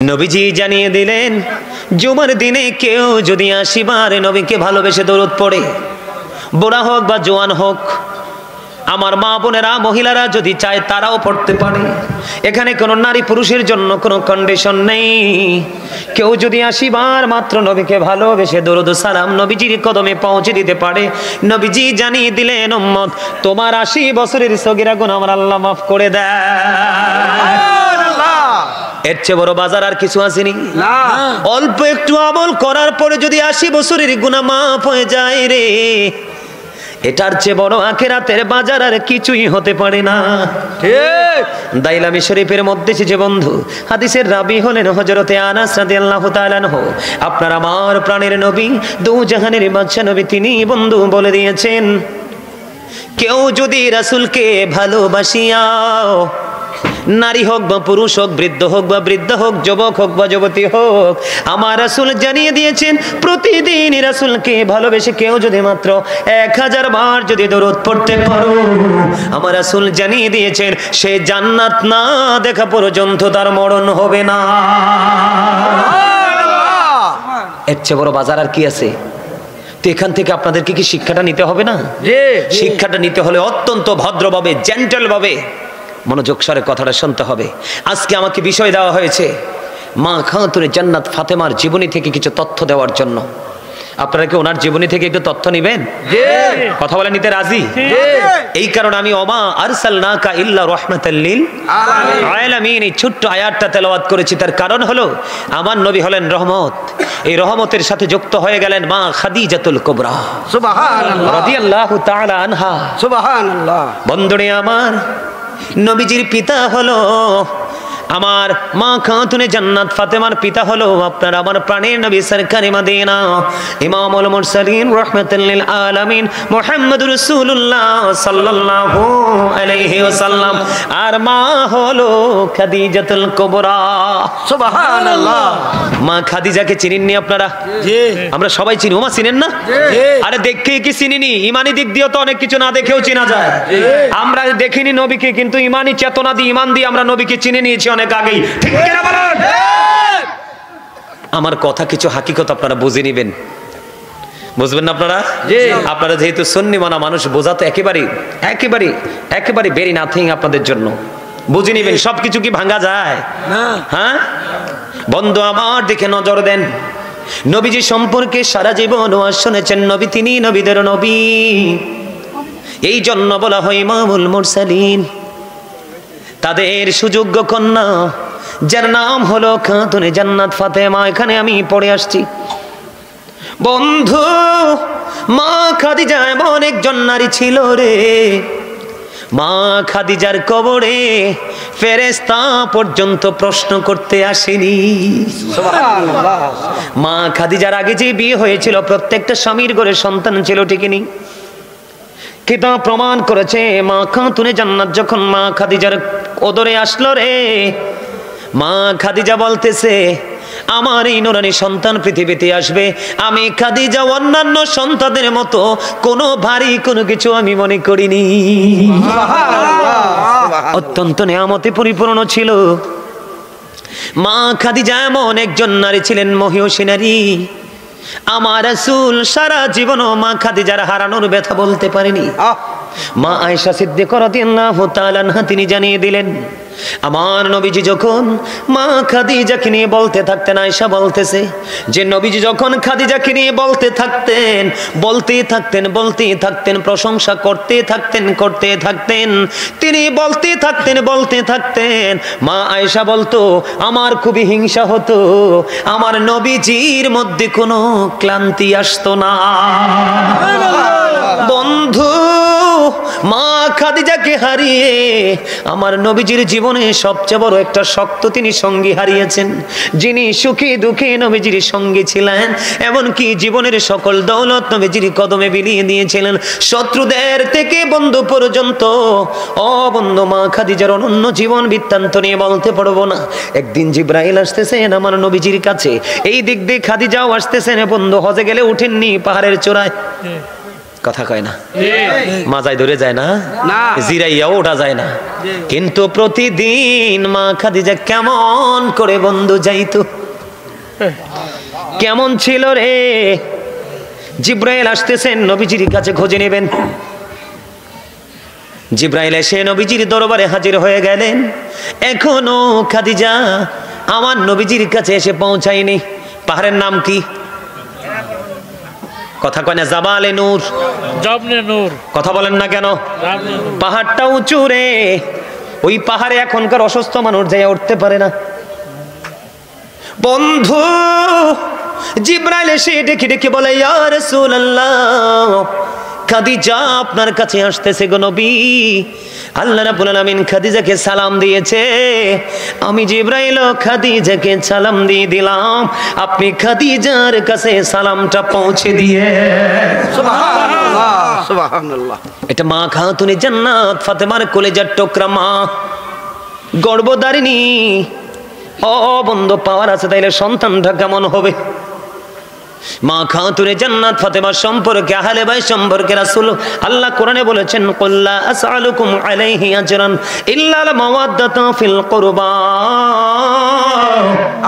নবীজি জানিয়ে দিলেন, জুমার দিনে কেউ যদি ৮০ বার নবীকে ভালোবেসে দরুদ পড়ে, বুড়া হোক বা জোয়ান হোক, আমার মা বোনেরা মহিলারা যদি চায় তারাও পড়তে পারে। এখানে কোনো নারী পুরুষের জন্য কোনো কন্ডিশন নেই। কেউ যদি ৮০ বার মাত্র নবীকে ভালোবেসে দরুদ সালাম নবীজির কদমে পৌঁছে দিতে পারে, নবীজি জানিয়ে দিলেন, উম্মত তোমার ৮০ বছরের সগীরা গুনাহ আমার আল্লাহ মাফ করে দেয়। এর চেয়ে বড় বাজার আর কিছু আসেনি। অল্প একটু আমল করার পরে যদি ৮০ বছরের গুনাহ মাফ হয়ে যায় রে, এটার চেয়ে বড় আখিরাতের বাজার আর কিছুই হতে পারে না। ঠিক দাইলামি শরীফের মধ্যে যে বন্ধু হাদিসের রাবি হলেন হযরতে আনাস রাদিয়াল্লাহু তাআলা আনহু, আপনার আমার প্রাণের নবী, দু জাহানের বাদশা নবী, তিনি বন্ধু বলে দিয়েছেন, কেউ যদি রাসূলকে ভালোবাসিয়া, নারী হোক বা পুরুষ হোক, বৃদ্ধ হোক বা বৃদ্ধ হোক, যুবক হোক বা যুবতী হোক, আমার রাসূল জানিয়ে দিয়েছেন, প্রতিদিন রাসূলকে ভালোবেসে কেউ যদি মাত্র ১০০০ বার যদি দরুদ পড়তে পারো, আমার রাসূল জানিয়ে দিয়েছেন সে জান্নাত না দেখা পর্যন্ত তার মরণ হবে না। এর চেয়ে বড় বাজার আর কি আছে? তো এখান থেকে আপনাদেরকে কি শিক্ষাটা নিতে হবে না? শিক্ষাটা নিতে হলে অত্যন্ত ভদ্রভাবে, জেন্টল ভাবে মনোযোগ সরে কথাটা শুনতে হবে। আজকে আমাকে বিষয় দেওয়া হয়েছে মা খাতুনে জান্নাত ফাতেমার জীবনী থেকে কিছু তথ্য দেওয়ার জন্য। আপনারা কি ওনার জীবনী থেকে একটু তথ্য নেবেন? কথা বলে নিতে রাজি? এই কারণে আমি ওমা আরসালনাকা ইল্লা রাহমাতাল লিল আলামিন এই ছোট্ট আয়াতটা তেলাওয়াত করেছি। তার কারণ হলো আমার নবী হলেন রহমত। এই রহমতের সাথে যুক্ত হয়ে গেলেন মা খাদিজাতুল কুবরা সুবহানাল্লাহ রাদিয়াল্লাহু তাআলা আনহা। সুবহানাল্লাহ। বন্ধুরে আমার, নবীজির পিতা হলো আমার মা খাতুনে জান্নাত ফাতেমার পিতা হলো আপনার আমার প্রাণের নবী সরকারে মদিনা ইমামুল মুরসালিন রাহমাতুল লিল আলামিন মুহাম্মদুর রাসূলুল্লাহ সাল্লাল্লাহু আলাইহি ওয়াসাল্লাম। আর মা হলো খাদিজাতুল কুবরা। সুবহানাল্লাহ। মা খাদিজাকে চিনেননি আপনারা? জি। আমরা সবাই চিনি। ওমা চিনেন না? জি। আরে দেখে কি চিনিনি? ঈমানি দিক দিয়ে তো অনেক কিছু না দেখেও চেনা যায়। আমরা দেখিনি নবীকে, কিন্তু ঈমানি চেতনা দিয়ে, ঈমান দিয়ে আমরা নবীকে চিনে নিয়েছি অনেক আগেই। ঠিক কিনা বলেন? আমার কথা কিছু হাকিকত আপনারা বুঝে নেবেন, বুঝবেন না আপনারা? আপনারা যেহেতু সুন্নি মানা মানুষ, বোঝা তো একেবারে ভেরি নাথিং আপনাদের জন্য। বুঝে নেবেন, সবকিছু কি ভাঙা যায়? হ্যাঁ বন্ধু আমার, দিকে নজর দেন। নবীজি সম্পর্কে সারা জীবন ওয়াজ শুনেছেন, নবী তিনি নবীদের নবী। এই জন্য বলা হয় ইমামুল মুরসালিন। তাদের সুযোগ্য কন্যা যার নাম হলো খাতুনে জান্নাত ফাতেমা, এখানে আমি পড়ে আসছি। বন্ধু, মা খাদিজা এমন একজন নারী ছিল রে, মা খাদিজার কবরে ফেরেশতা পর্যন্ত প্রশ্ন করতে আসেনি। সুবহানাল্লাহ। মা খাদিজার আগে যে বিয়ে হয়েছিল প্রত্যেকটা স্বামীর ঘরে সন্তান ছিল, ঠিকই? কিতাব প্রমাণ করেছে মা খাতুনে জান্নাত যখন মা খাদিজার ওদরে আসলো রে, মা খাদিজা বলতেছে আমার এই নুরানি সন্তান পৃথিবীতে আসবে, আমি খাদিজা অন্যান্য সন্তানদের মতো কোনো ভারী কোনো কিছু আমি মনে করিনি। অত্যন্ত নিয়ামতে পরিপূর্ণ ছিল মা খাদিজা। এমন একজন নারী ছিলেন, মহিয়সী নারী। আমার রাসূল সারা জীবনও মা খাদিজার হারানোর ব্যথা বলতে পারেনি। মা আয়েশা সিদ্দিকা রাদিয়াল্লাহু তাআলা আনহা তিনি জানিয়ে দিলেন, আমার নবীজি যখন মা খাদিজাকে নিয়ে বলতে থাকতেন, আয়েশা বলতেছে যে নবীজি যখন খাদিজাকে নিয়ে বলতে থাকতেন, প্রশংসা করতে থাকতেন, তিনি বলতে থাকতেন, মা আয়েশা বলতো আমার খুবই হিংসা হতো, আমার নবীজির মধ্যে কোনো ক্লান্তি আসতো না। বন্ধু, মা খাদিজাকে হারিয়ে আমার নবীজির জীবনে সবচেয়ে বড় একটা শক্ত তিনি সঙ্গী হারিয়েছেন, যিনি সুখে দুঃখে নবীজির সঙ্গী ছিলেন, এমনকি জীবনের সকল দৌলত নবীজির কদমে বিলিয়ে দিয়েছিলেন, শত্রুদের থেকে বন্ধু পর্যন্ত। ও বন্ধু, মা খাদিজার অনন্য জীবন বৃত্তান্ত নিয়ে বলতে পারবো না। একদিন জিবরাইল আসতেছেন আমার নবীজির কাছে, এই দিক দিয়ে খাদিজাও আসতেছেন। বন্ধু, হজে গেলে উঠেননি পাহাড়ের চূড়ায়? কথা কয় না, মাজায় ধরে যায় না, না জিরাইয়াও ওঠা যায় না। কিন্তু প্রতিদিন মা খাদিজা কেমন করে বন্ধু যাইতো, কেমন ছিল রে। জিব্রাইল আসতেছেন নবীজির কাছে খোঁজে নেবেন। জিব্রাইল এসে নবীজির দরবারে হাজির হয়ে গেলেন। এখনো খাদিজা আমার নবীজির কাছে এসে পৌঁছায়নি। পাহাড়ের নাম কি? কথা কয় না, জাবালে নূর, জাবনে নূর। কথা বলেন না কেন? পাহাড়টা উঁচু রে, ওই পাহাড়ে এখনকার অসুস্থ মানুষ যাই উঠতে পারে না। বন্ধু জিব্রাইল এসে ডেকে ডেকে বলে, ইয়া রাসূলুল্লাহ, খাদিজা আপনার কাছে আসতেছে গো নবী। আল্লাহ রাব্বুল আলামিন খাদিজাকে সালাম দিয়েছে, আমি জিব্রাইল খাদিজাকে সালাম দিয়ে দিলাম, আপনি খাদিজার কাছে সালামটা পৌঁছে দিয়ে। সুবহানাল্লাহ সুবহানাল্লাহ। এটা মা খাতুনে জান্নাত ফাতেমার কলেজার টুকরা মা, গর্ভধারিণী। ও বন্ধু, পাওয়ার আছে তাইলে সন্তানটা কেমন হবে? মা খাতুনে জান্নাত ফাতেমার সম্পর্কে, আহলে বাইত সম্পর্কে রাসূল আল্লাহ কোরআনে বলেছেন, কুল্লা আসআলুকুম আলাইহি আজরান ইল্লা আল মাওয়াদ্দাতা ফিল কুরবা।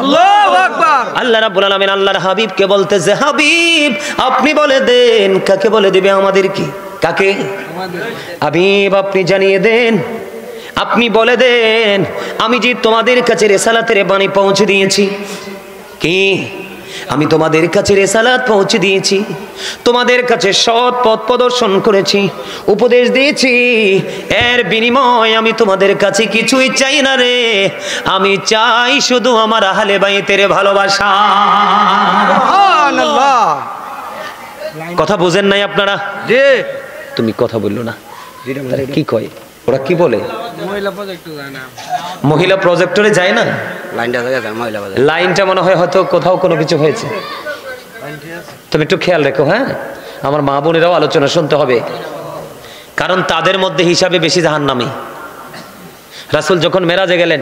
আল্লাহু আকবার। আল্লাহ রাব্বুল আলামিন আল্লাহর হাবিবকে বলতেছে, হাবিব আপনি বলে দেন, কাকে বলে দিবে? আমাদের কি? কাকে? হাবিব আপনি জানিয়ে দেন, আপনি বলে দেন, আমি যে তোমাদের কাছে রিসালাতের বাণী পৌঁছে দিয়েছি। কি? আমি তোমাদের কাছে রিসালাত পৌঁছে দিয়েছি, তোমাদের কাছে সৎ পথ প্রদর্শন করেছি, উপদেশ দিয়েছি। এর বিনিময় আমি তোমাদের কাছে কিছুই চাই না রে, আমি চাই শুধু আমার আহলে বাইতের ভালোবাসা। সুবহানাল্লাহ। কথা বুঝেন নাই আপনারা? জি। তুমি কথা বললো না, কি কয় ওরা? কি বলে? মহিলা প্রজেক্টে যায় না, মহিলা প্রজেক্টরে যায় না। লাইনটা জায়গা যায় মহিলা প্রজেক্ট। লাইনটা মনে হয় হয়তো কোথাও কোনো কিছু হয়েছে, তুমি একটু খেয়াল রেখো। হ্যাঁ, আমার মা বোনেরাও আলোচনা শুনতে হবে, কারণ তাদের মধ্যে হিসাবে বেশি জাহান্নামী। রাসূল যখন মেরাজে গেলেন,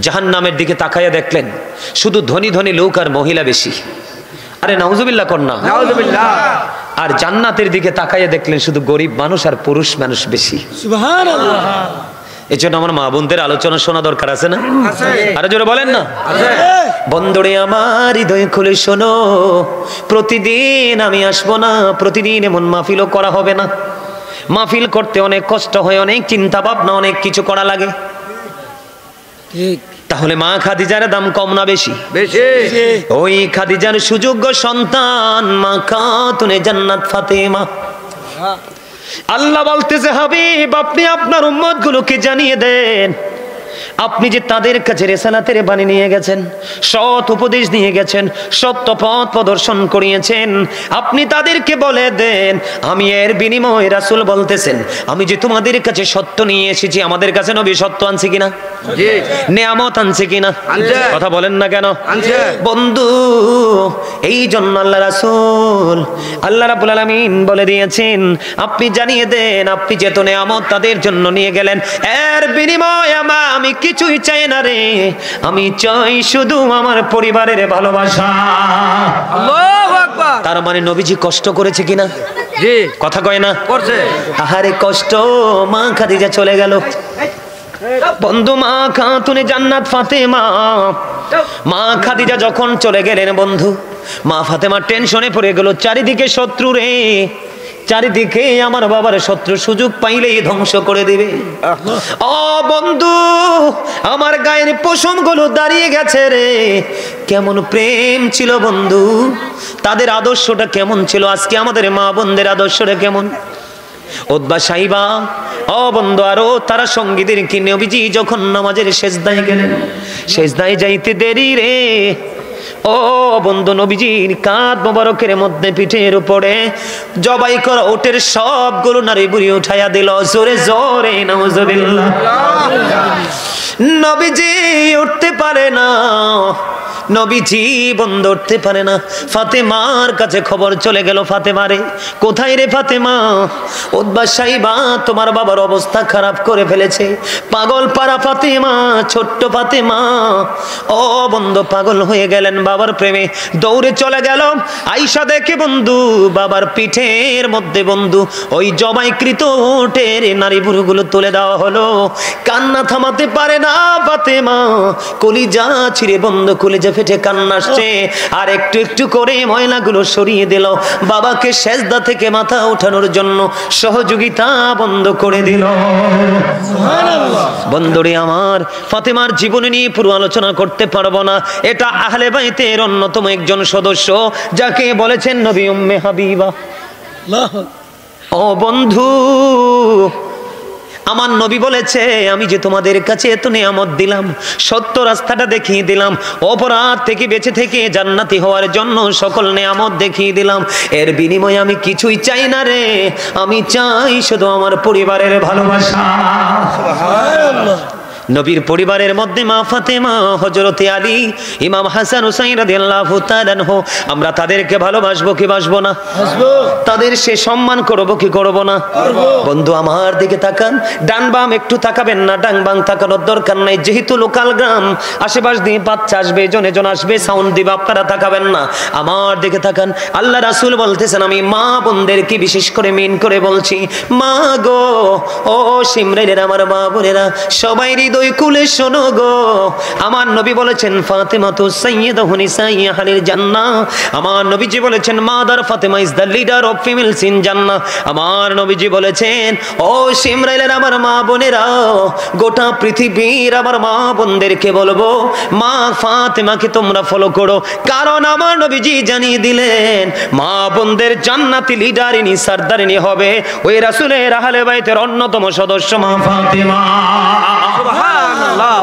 জাহান্নামের দিকে তাকাইয়া দেখলেন শুধু ধনী ধনী লোক আর মহিলা বেশি। আরে নাউজুবিল্লাহ কর না, নাউজুবিল্লাহ। আর জান্নাতের দিকে তাকাইয়া দেখলেন শুধু গরিব মানুষ আর পুরুষ মানুষ বেশি। সুবহানাল্লাহ। এই জন্য আমার মা বোনদের আলোচনা শোনা দরকার আছে না? আরে জোরে বলেন না। বন্ধুরে আমার হৃদয় খুলে শোনো, প্রতিদিন আমি আসবো না, প্রতিদিন এমন মাহফিলও করা হবে না। মাহফিল করতে অনেক কষ্ট হয়, অনেক চিন্তা ভাবনা, অনেক কিছু করা লাগে। ঠিক। তাহলে মা খাদিজার দাম কম না বেশি? বেশি। ওই খাদিজার সুযোগ্য সন্তান মা খাতুনে জান্নাত ফাতেমা। আল্লাহ বলতেছে, হাবিব আপনি আপনার উম্মত গুলোকে জানিয়ে দেন, আপনি যে তাদের কাছে রিসালাতের বাণী নিয়ে গেছেন, সৎ উপদেশ নিয়ে গেছেন, সত্য পথ প্রদর্শন করিয়েছেন, আপনি তাদেরকে বলে দেন, আমি এর বিনিময়ে, রাসূল বলতেছেন, আমি যে তোমাদের কাছে সত্য নিয়ে এসেছি, আমাদের কাছে নবী সত্য আনছে কিনা? জি। নিয়ামত আনছে কিনা? আনছে। কথা বলেন না কেন? আনছে। বন্ধু এই জন্য আল্লাহ রাসূল, আল্লাহ রাব্বুল আলামিন বলে দিয়েছেন, আপনি জানিয়ে দেন, আপনি যেত নিয়ামত তাদের জন্য নিয়ে গেলেন, এর বিনিময়ে আমি কিছুই চাই না রে, আমি চাই শুধু আমার পরিবারের ভালোবাসা। আল্লাহু আকবার। তার মানে নবীজি কষ্ট করেছে কিনা? জি। কথা কয় না? করছে। আহারে কষ্ট, মা খাদিজা চলে গেল। বন্ধু মা খাতুনে জান্নাত ফাতেমা, মা খাদিজা যখন চলে গেলেন বন্ধু, মা ফাতেমা টেনশনে পড়ে গেল, চারিদিকে শত্রু রে, চারিদিকে আমার বাবার শত্রু সুযোগ পাইলেই ধ্বংস করে দিবে। ও বন্ধু, আমার গায়ের পশম গুলো দাঁড়িয়ে গেছে রে। কেমন প্রেম ছিল বন্ধু, তাদের আদর্শটা কেমন ছিল, আজকে আমাদের মা বোনদের আদর্শটা কেমন? উতবা সাইবা, ও বন্ধু, আরো তারা সঙ্গীদের কি নবীজি যখন নামাজের সেজদায় গেলেন, সেজদায় যাইতে দেরি রে, ও বন্ধু নবীজির কাঁধ মোবারকের মধ্যে পিঠের উপরে জবাই করা উটের সবগুলো নারী বুড়ি উঠাইয়া দিল, জোরে জোরে নাউজুবিল্লাহ। নবীজি উঠতে পারে না, নবীজি বন্ধ উঠতে পারে না। ফাতেমার কাছে খবর চলে গেল, ফাতেমারে কোথায় রে ফাতেমা? উতবা সাইবা তোমার বাবার অবস্থা খারাপ করে ফেলেছে। পাগল পারা ফাতেমা, ছোট্ট ফাতেমা ও বন্ধু পাগল হয়ে গেলেন বাবার প্রেমে, দৌড়ে চলে গেল। আয়েশা দেখে বন্ধু বাবার পিঠের মধ্যে বন্ধু ওই জবাইকৃত উটের নারী বুড়োগুলো তুলে দেওয়া হলো। কান্না থামাতে পারে না ফাতেমা, কলিজা ছিঁড়ে বন্ধ, কলিজা ফেটে কান্না আসছে। আর একটু একটু করে ময়লাগুলো সরিয়ে দিল, বাবাকে সেজদা থেকে মাথা ওঠানোর জন্য সহযোগিতা বন্ধ করে দিল। বন্ধুরে আমার, ফাতেমার জীবনী নিয়ে পুরো আলোচনা করতে পারবো না। এটা আহলে বাইতের অন্যতম একজন সদস্য, যাকে বলেছেন নবী উম্মে হাবিবা। ও বন্ধু, আমার নবী বলেছে আমি যে তোমাদের কাছে এত নিয়ামত দিলাম, সত্য রাস্তাটা দেখিয়ে দিলাম, অপরাধ থেকে বেঁচে থেকে জান্নাতি হওয়ার জন্য সকল নিয়ামত দেখিয়ে দিলাম, এর বিনিময়ে আমি কিছুই চাই না রে, আমি চাই শুধু আমার পরিবারের ভালোবাসা। সুবহানাল্লাহ। নবীর পরিবারের মধ্যে মা ফাতেমা, হযরতে আলী, ইমাম হাসান হুসাইন রাদিয়াল্লাহু তাআলা আনহু, আমরা তাদেরকে ভালোবাসবো কি বাসবো না? তাদের সে সম্মান করব কি করব না? বন্ধু আমার দিকে তাকান, ডান বাম একটু তাকাবেন না, ডান বাম তাকানোর দরকার নাই, যেহেতু লোকাল গ্রাম, আশেপাশ দিয়ে বাচ্চা আসবে, জনে জন আসবে, সাউন্ড দিবে, আপনারা তাকাবেন না, আমার দিকে তাকান। আল্লাহ রাসূল বলতেছেন, আমি মা বোনদেরকে বিশেষ করে মেন করে বলছি, মা গো, ও সিমরাইনের আমার মা বোনেরা, সবাই হৃদয় কুলে শোনো গো, আমার নবী বলেছেন ফাতেমা তো সাইয়্যিদাতু নিসাই আহলিল জান্নাহ। আমার নবীজি বলেছেন mother Fatema is the leader of females in জান্নাহ। আমার নবীজি বলেছেন ও সিমরাইলের আমার মা বোনেরা, গোটা পৃথিবীর আমার মা বোনদেরকে বলবো মা ফাতেমাকে তোমরা ফলো করো, কারণ আমার নবীজি জানিয়ে দিলেন মা বোনদের জান্নাতি লিডারিনী সরদারিনী হবে ওই রাসূলের আহলে বাইতের অন্যতম সদস্য মা ফাতেমা। সুবহানাল্লাহ।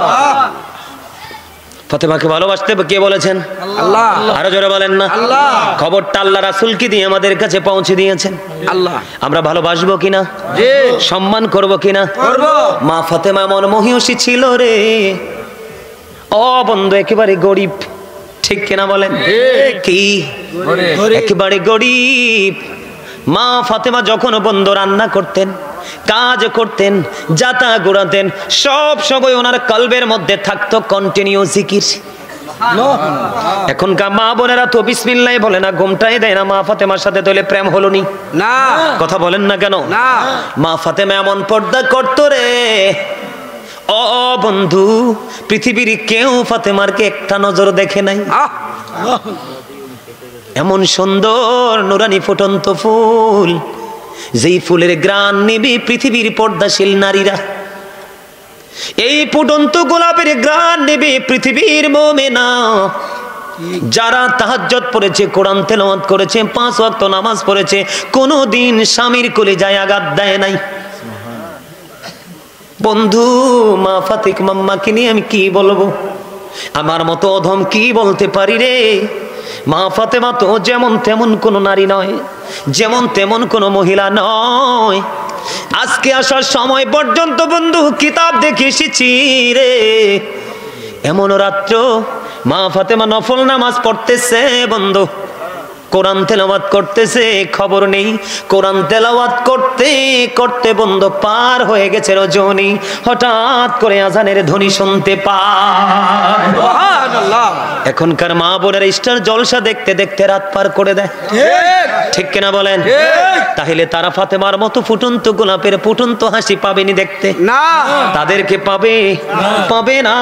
ফাতেমাকে ভালোবাসতে কে বলেছেন? আল্লাহ। আরো জোরে বলেন না? আল্লাহ। খবরটা আল্লাহ রাসূলকে দিয়ে আমাদের কাছে পৌঁছে দিয়েছেন আল্লাহ। আমরা ভালোবাসবো কিনা? জি। সম্মান করব কিনা? করব। মা ফাতেমা এমন মহিষী ছিল রে, ও বন্ধু একেবারে গরিব, ঠিক কিনা বলেন? কি একেবারে গরিব। মা ফাতেমা যখন বন্ধ রান্না করতেন, কাজ করতেন, যাতা ঘোরাতেন, সব সময় ওনার কলবের মধ্যে থাকতো কন্টিনিউ জিকির। এখনকার মা বোনেরা তো বিসমিল্লাহ বলে না, ঘুমটাই দেয় না। মা ফাতেমার সাথে তাহলে প্রেম হলো নি? না। কথা বলেন না কেন? না। মা ফাতেমা এমন পর্দা করতো রে, ও বন্ধু পৃথিবীর কেউ ফাতেমারকে একটা নজর দেখে নাই। এমন সুন্দর নুরানি ফুটন্ত ফুল, যেই ফুলের ঘ্রাণ নিবে পৃথিবীর পর্দাশীল নারীরা, এই ফুটন্ত গোলাপের ঘ্রাণ নেবে পৃথিবীর মুমিনা, যারা তাহাজ্জুদ পড়েছে, কোরআন তেলাওয়াত করেছে, 5 ওয়াক্ত নামাজ পড়েছে, কোনোদিন স্বামীর কলিজায় আঘাত দেয় নাই। বন্ধু মা ফাতেমাকে নিয়ে আমি কি বলবো? আমার মতো অধম কি বলতে পারি রে? মা ফাতেমা তো যেমন তেমন কোন নারী নয়, যেমন তেমন কোন মহিলা নয়। আজকে আসার সময় পর্যন্ত বন্ধু কিতাব দেখে এসেছি রে, এমন রাত্র মা ফাতেমা নফল নামাজ পড়তেছে বন্ধু, কোরআন তেলাওয়াত করতেছে, খবর নেই। কোরআন তেলাওয়াত করতে করতে বন্ধু পার হয়ে গেছে রজনী, হঠাৎ করে আজানের ধ্বনি শুনতে পায়। সুবহানাল্লাহ। এখনকার মা বোনের স্টার জলসা দেখতে দেখতে রাত পার করে দেয়, ঠিক কিনা বলেন? তাহলে তারা ফাতেমার মতো ফুটন্ত গোলাপের ফুটন্ত হাসি পাবেনি দেখতে? না। তাদেরকে পাবে? পাবে না।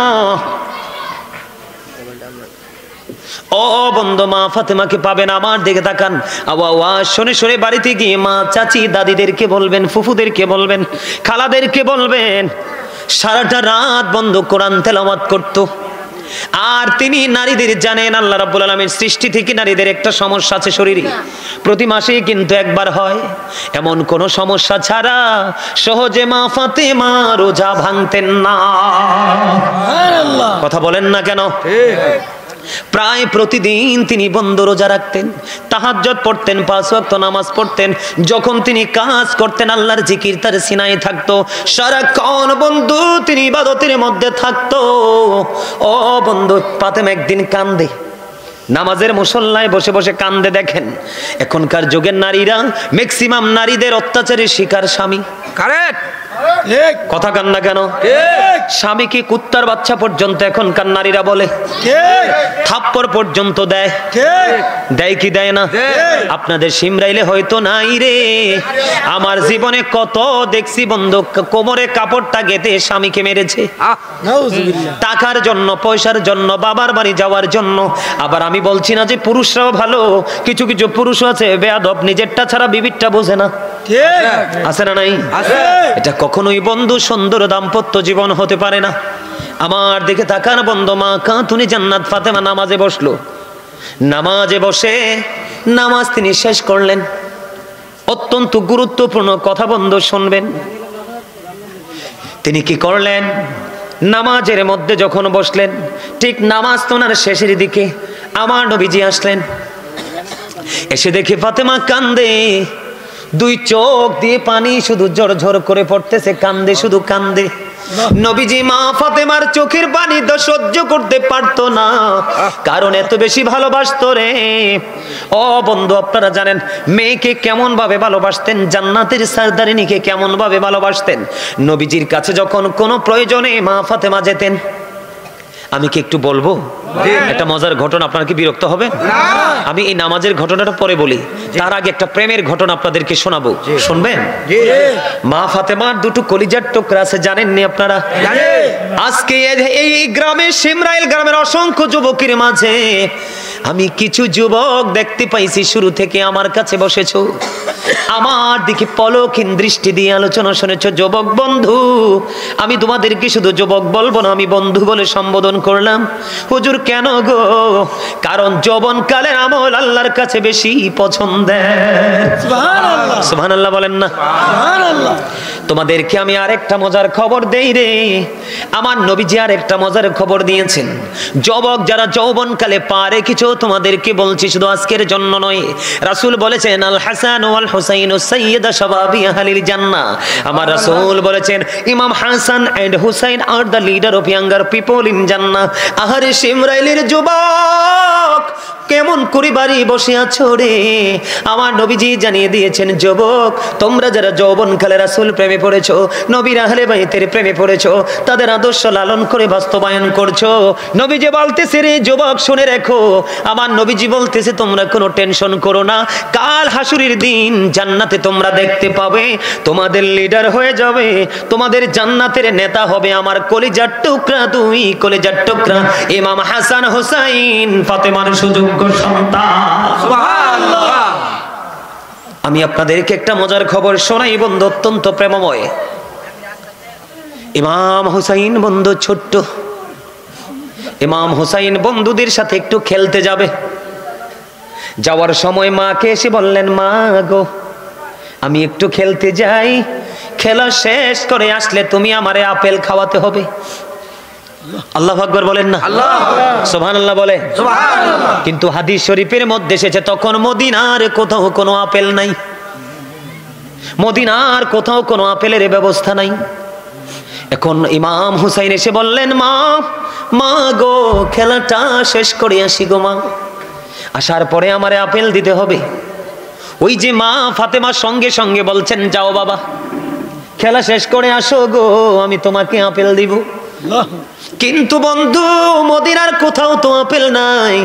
ও বন্ধু মা ফাতেমাকে পাবে না। আমার দিকে তাকান, আওয়াজ শুনে শুনে বাড়িতে গিয়ে মা চাচি দাদিদেরকে বলবেন, ফুফুদেরকে বলবেন, খালাদেরকে বলবেন, সারাটা রাত বন্ধ কোরআন তেলাওয়াত করতো। আর তিনি নারীদের জানেন আল্লাহ রাব্বুল আলামিন সৃষ্টি থেকে নারীদের একটা সমস্যা আছে শরীরে, প্রতি মাসে কিন্তু একবার হয়। এমন কোন সমস্যা ছাড়া সহজে মা ফাতেমা রোজা ভাঙতেন না। সুবহানাল্লাহ। কথা বলেন না কেন? ঠিক। প্রায় প্রতিদিন তিনি বন্ধ রোজা রাখতেন, তাহাজ্জুদ পড়তেন, 5 ওয়াক্ত নামাজ পড়তেন। যখন তিনি কাজ করতেন আল্লাহর জিকির তার সিনায় থাকতো, সারাক্ষণ বন্ধু তিনি ইবাদতের মধ্যে থাকতো। ও বন্ধু, ফাতেমা একদিন কান্দে, নামাজের মুসল্লায় বসে বসে কান্দে। দেখেন এখনকার যুগের নারীরা ম্যাক্সিমাম নারীদের অত্যাচারের শিকার স্বামী। কারেক্ট। কথা কান না কেন? স্বামীকে কুত্তার বাচ্চা পর্যন্ত এখনকার নারীরা বলে, থাপ্পড় পর্যন্ত দেয়। দেয় কি দেয় না? আপনাদের সিমরাইলে হয়তো নাই রে। আমার জীবনে কত দেখছি বন্ধু কোমরে কাপড়টা গেঁথে স্বামীকে মেরেছে, টাকার জন্য, পয়সার জন্য, বাবার বাড়ি যাওয়ার জন্য। আবার আমি বলছি না যে পুরুষরাও ভালো, কিছু কিছু পুরুষ আছে বেয়াদব, নিজেরটা ছাড়া বিবিরটা বোঝে না। আছে না নাই? এটা কখনোই বন্ধু সুন্দর দাম্পত্য জীবন হতে পারে না। আমার দিকে তাকান বন্ধু, মা কাঁতুনি জান্নাত ফাতেমা নামাজে বসলো। নামাজে বসে নামাজ তিনি শেষ করলেন। অত্যন্ত গুরুত্বপূর্ণ কথা বন্ধু শুনবেন। তিনি কি করলেন? নামাজের মধ্যে যখন বসলেন, ঠিক নামাজ তোনার শেষের দিকে আমার নবীজি আসলেন। এসে দেখে ফাতেমা কান্দে, 2 চোখ দিয়ে পানি শুধু ঝরঝর করে পড়তেছে, কান্দে, শুধু কান্দে। নবীজি মা ফাতেমার চোখের পানি তো সহ্য করতে পারতো না, কারণ এত বেশি ভালোবাসতো রে। ও বন্ধু, আপনারা জানেন মেয়েকে কেমন ভাবে ভালোবাসতেন, জান্নাতের সরদারিনীকে কেমন ভাবে ভালোবাসতেন। নবীজির কাছে যখন কোনো প্রয়োজনে মা ফাতেমা যেতেন, আমি কি একটু বলবো একটা মজার ঘটনা? আপনারা কি বিরক্ত হবেন? আমি এই নামাজের ঘটনাটা পরে বলি, তার আগে একটা প্রেমের ঘটনা আপনাদেরকে শোনাবো, শুনবেন? মা ফাতেমার 2টো কলিজার টুকরা আছে, জানেননি আপনারা? আজকে এই গ্রামে, সিমরাইল গ্রামের অসংখ্য যুবকের মাঝে আমি কিছু যুবক দেখতে পাইছি, শুরু থেকে আমার কাছে বসেছো, আমার দিকে পলকহীন দৃষ্টি দিয়ে আলোচনা শুনেছো। যুবক বন্ধু, আমি তোমাদেরকে শুধু যুবক বলবো না, আমি বন্ধু বলে সম্বোধন করলাম। হুজুর কেন গো? কারণ যৌবনকালের আমল আল্লাহর কাছে বেশি পছন্দের। সুবহানাল্লাহ, সুবহানাল্লাহ বলেন না? সুবহানাল্লাহ। তোমাদেরকে আমি আরেকটা মজার খবর দেই রে। আমার নবীজি আরেকটা মজার খবর দিয়েছেন। যুবক যারা যৌবনকালে পা রেখেছো, তোমাদেরকে বলছি শুধু আজকের জন্য নয়। রাসূল বলেছেন আল হাসান ওয়াল হুসাইন সাইয়্যিদা শাবাবি আহলিল জান্নাহ। আমার রাসূল বলেছেন ইমাম Hasan and Husain are the leader of younger people in Jannah. আহারে সিমরাইলের যুবক, কেমন করে বাড়ি বসে আছো রে? আমার নবীজি জানিয়ে দিয়েছেন, যুবক তোমরা যারা যৌবনকালে রাসূল প্রেমে পড়েছো, নবীর আহলে বাইতের প্রেমে পড়েছো, তাদের আদর্শ লালন করে বাস্তবায়ন করছো। নবীজি বলতেছে রে যুবক শুনে রেখো, আমার নবীজি বলতেছে তোমরা কোনো টেনশন করো না, কাল হাসুরের দিন জান্নাতে তোমরা দেখতে পাবে তোমাদের লিডার হয়ে যাবে, তোমাদের জান্নাতের নেতা হবে আমার কলিজার টুকরা, 2 কলিজার টুকরা ইমাম হাসান হুসাইন ফাতেমার সুযোগ্য সন্তান। সুবহানাল্লাহ। আমি আপনাদেরকে একটা মজার খবর শোনাই বন্ধু, অত্যন্ত প্রেমময়। ইমাম হুসাইন বন্ধু ছোট্ট, ইমাম হুসাইন বন্ধুদের সাথে একটু খেলতে যাবে। যাওয়ার সময় মাকে এসে বললেন, মা গো আমি একটু খেলতে যাই, খেলা শেষ করে আসলে তুমি আমারে আপেল খাওয়াতে হবে। আল্লাহু আকবার বলেন না? সুবহানাল্লাহ বলে। কিন্তু হাদিস শরীফের মধ্যে এসেছে তখন মদিনার কোথাও কোনো আপেল নাই, মদিনার কোথাও কোনো আপেলের ব্যবস্থা নাই। এখন ইমাম হুসাইন এসে বললেন, মা গো খেলাটা শেষ করে আসি গো মা, আসার পরে আমারে আপেল দিতে হবে। ওই যে মা ফাতেমার সঙ্গে সঙ্গে বলছেন, যাও বাবা খেলা শেষ করে আসো গো, আমি তোমাকে আপেল দিব। কিন্তু বন্ধু মদিনার কোথাও তো আপেল নাই।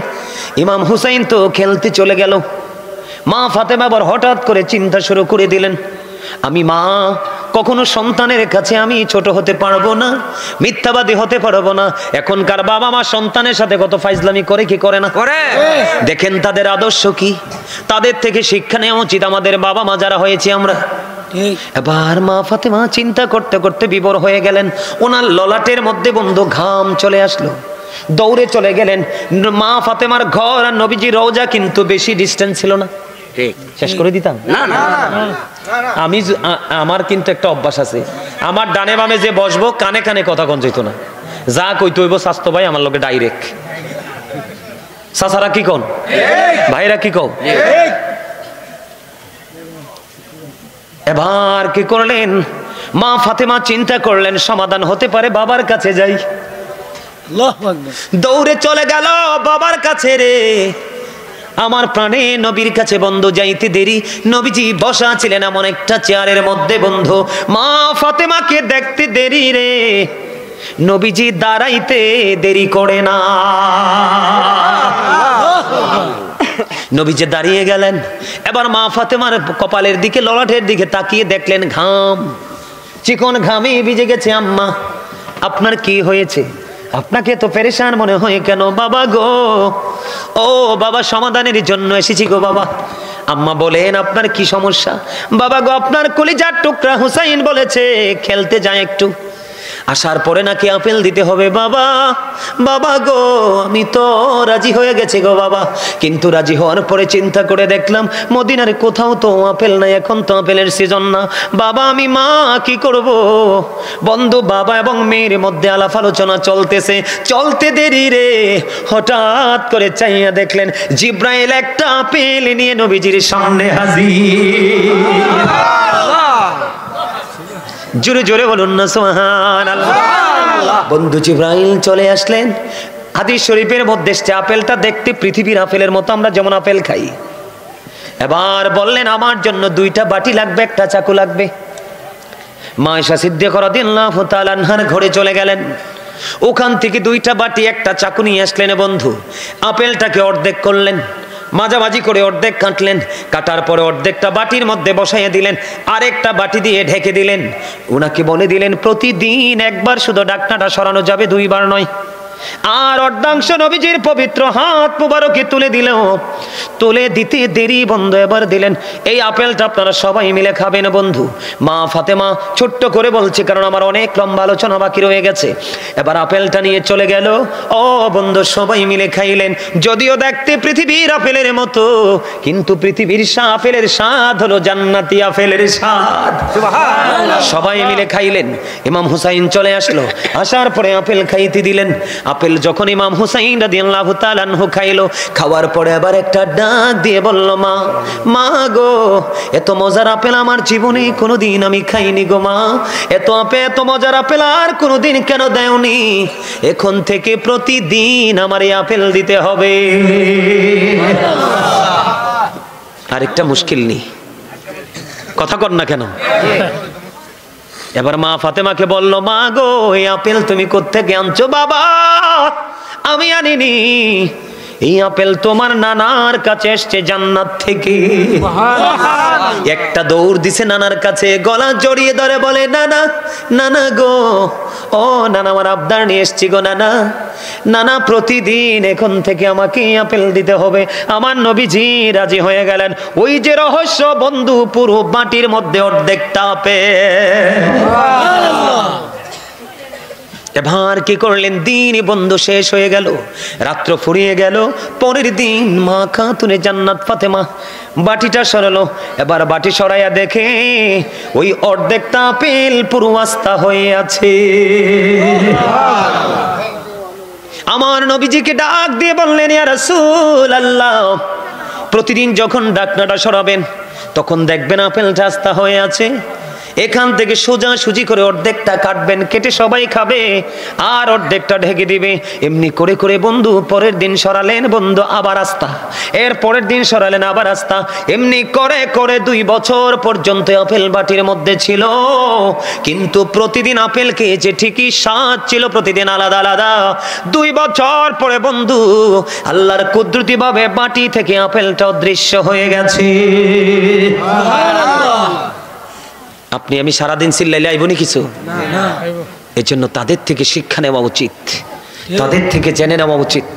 ইমাম হুসাইন তো খেলতে চলে গেল। মা ফাতেমা আবার হঠাৎ করে চিন্তা শুরু করে দিলেন, আমি মা কখনো সন্তানের কাছে আমি ছোট হতে পারবো না, মিথ্যাবাদী হতে পারবো না। এখনকার বাবা মা সন্তানের সাথে কত ফাইজলামি করে কি করে না? করে। দেখেন তাদের আদর্শ কি, তাদের থেকে শিক্ষা নেওয়া উচিত আমাদের বাবা মা যারা হয়েছে আমরা। এবার মা ফাতেমা চিন্তা করতে করতে বিভোর হয়ে গেলেন। ওনার ললাটের মধ্যে বন্ধু ঘাম চলে আসলো, দৌড়ে চলে গেলেন। মা ফাতেমার ঘর আর নবীজি রওজা কিন্তু বেশি ডিস্টেন্স ছিল না। শেষ করে দিতাম না, আমি আমার কিন্তু একটা অভ্যাস আছে, আমার ডানে বামে যে বসবো কানে কানে কথা কোন যেত না, যা কইতে হইব স্বাস্থ্য ভাই আমার লোকে ডাইরেক্ট। চাচারা কি কোন, ভাইরা কি কও? এবার কি করলেন? মা ফাতেমা চিন্তা করলেন সমাধান হতে পারে, বাবার কাছে যাই। আল্লাহু আকবার। দৌড়ে চলে গেল বাবার কাছে রে। আমার প্রাণে নবীর কাছে বন্ধু যাইতে দেরি, নবীজি বসা ছিলেন এমন একটা চেয়ারের মধ্যে বন্ধু। মা ফাতেমাকে দেখতে দেরি রে, নবীজি দাঁড়াইতে দেরি করে না। নবীজি দাঁড়িয়ে গেলেন। এবার মা ফাতেমার কপালের দিকে, ললাটের দিকে তাকিয়ে দেখলেন ঘাম, চিকন ঘামে ভিজে গেছে। আম্মা, আপনার কি হয়েছে? আপনাকে তো পেরেশান মনে হয় কেন? বাবা গো, ও বাবা, সমাধানের জন্য এসেছি গো বাবা। আম্মা বলেন, আপনার কি সমস্যা? বাবা গো, আপনার কলিজার টুকরা হুসাইন বলেছে খেলতে যায় একটু, আসার পরে নাকি আপেল দিতে হবে। বাবা, বাবা গো, আমি তো রাজি হয়ে গেছি গো বাবা, কিন্তু রাজি হওয়ার পরে চিন্তা করে দেখলাম মদিনার কোথাও তো আপেল নাই, এখন তো আপেলের সিজন না। বাবা, আমি মা কি করব? বন্ধু, বাবা এবং মেয়ের মধ্যে আলাপ আলোচনা চলতেছে, চলতে দেরি রে হঠাৎ করে চাইয়া দেখলেন জিব্রাইল একটা আপেল নিয়ে নবীজির সামনে হাজির। জোরে জোরে বলুন না সুবহানাল্লাহ। বন্ধু জিব্রাইল চলে আসলেন। হাদিস শরীফের মধ্যে আপেলটা দেখতে পৃথিবীর আপেলের মতো, আমরা যেমন আপেল খাই। এবার বললেন, আমার জন্য 2টা বাটি লাগবে, একটা চাকু লাগবে। মা আয়েশা সিদ্দিকা রাদিয়াল্লাহু তাআলা আনহার ঘরে চলে গেলেন। ওখান থেকে 2টা বাটি, একটা চাকু নিয়ে আসলেন। বন্ধু, আপেলটাকে অর্ধেক করলেন, মাঝামাঝি করে অর্ধেক কাটলেন। কাটার পরে অর্ধেকটা বাটির মধ্যে বসাইয়া দিলেন, আরেকটা বাটি দিয়ে ঢেকে দিলেন। উনাকে বলে দিলেন, প্রতিদিন একবার শুধু ঢাকনাটা সরানো যাবে, 2 বার নয়। আর অর্ধাংশ নবীজির পবিত্র হাত মুবারকে তুলে দিল। তুলে দিতে দেরি বন্ধু, এবার দিলেন। এই আপেলটা আপনারা সবাই মিলে খাবেন বন্ধু। মা ফাতেমা ছোট্ট করে বলছে, কারণ আমার অনেক লম্বা আলোচনা বাকি রয়ে গেছে। এবার আপেলটা নিয়ে চলে গেল। ও বন্ধু, সবাই মিলে খাইলেন। যদিও দেখতে পৃথিবীর আপেলের মতো, কিন্তু পৃথিবীর আপেলের স্বাদ হলো জান্নাতি আপেলের স্বাদ। সবাই মিলে খাইলেন। ইমাম হুসাইন চলে আসলো, আসার পরে আপেল খাইতে দিলেন। আপেল যখন ইমাম হুসাইন রাদিয়াল্লাহু তাআলা আনহু খাইলো, খাওয়ার পরে আবার একটা ডাক দিয়ে বলল, মা, মা গো, এত মজার আপেল আমার জীবনে কোনোদিন আমি খাইনি গো মা। এত মজার আপেল আর কোনোদিন কেন দেওনি? এখন থেকে প্রতিদিন আমার এই আপেল দিতে হবে। আরেকটা মুশকিল নেই, কথা কর না কেন? এবার মা ফাতেমাকে বলল, মা গো, এই আপেল তুমি কোত্থেকে আনছো? বাবা, আমি আনিনি, এই আপেল তোমার নানার কাছে এসছে জান্নাত থেকে। একটা দৌড় দিছে নানার কাছে, গলা জড়িয়ে ধরে বলে, নানা, নানা গো, ও নানা, আমার আবদার নিয়ে এসছি গো নানা। নানা, প্রতিদিন এখন থেকে আমাকে আপেল দিতে হবে। আমার নবীজি রাজি হয়ে গেলেন। ওই যে রহস্য বন্ধু, পুরো বাটির মধ্যে অর্ধেকটা আপেল। এবার কি করলেন? দিন বন্ধু শেষ হয়ে গেল, রাত্র ফুরিয়ে গেল। পরের দিন মা খাতুনে জান্নাত ফাতেমা বাটিটা সরালো। এবার বাটি সরাইয়া দেখে ওই অর্ধেকটা আপেল পুরো আস্তা হয়ে আছে। আমার নবীজিকে ডাক দিয়ে বললেন, ইয়া রাসূলুল্লাহ, প্রতিদিন যখন ঢাকনাটা সরাবেন তখন দেখবেন আপেলটা আস্তা হয়ে আছে। এখান থেকে সোজা সুজি করে অর্ধেকটা কাটবেন, কেটে সবাই খাবে, আর অর্ধেকটা ঢেকে দিবে। এমনি করে করে বন্ধু পরের দিন সরালেন বন্ধু আবার আস্তা, এর পরের দিন সরালেন আবার আস্তা। এমনি করে করে 2 বছর পর্যন্ত আপেল বাটির মধ্যে ছিল, কিন্তু প্রতিদিন আপেল খেয়েছে ঠিকই, স্বাদ ছিল প্রতিদিন আলাদা আলাদা। 2 বছর পরে বন্ধু আল্লাহর কুদরতি ভাবে বাটি থেকে আপেলটা অদৃশ্য হয়ে গেছে। আপনি আমি সারাদিন চিল্লাইলে আইবনি কিছু, এই জন্য তাদের থেকে শিক্ষা নেওয়া উচিত, তাদের থেকে জেনে নেওয়া উচিত।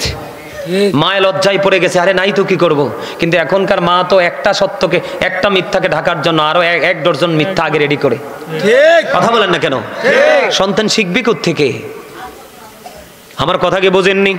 মায়ের লজ্জায় পড়ে গেছে, আরে নাই তো কি করব। কিন্তু এখনকার মা তো একটা সত্যকে, একটা মিথ্যাকে ঢাকার জন্য আরো 1 ডজন মিথ্যা আগে রেডি করে। কথা বলেন না কেন? সন্তান শিখবে কোত্থেকে? আমার কথা কি বোঝেননি?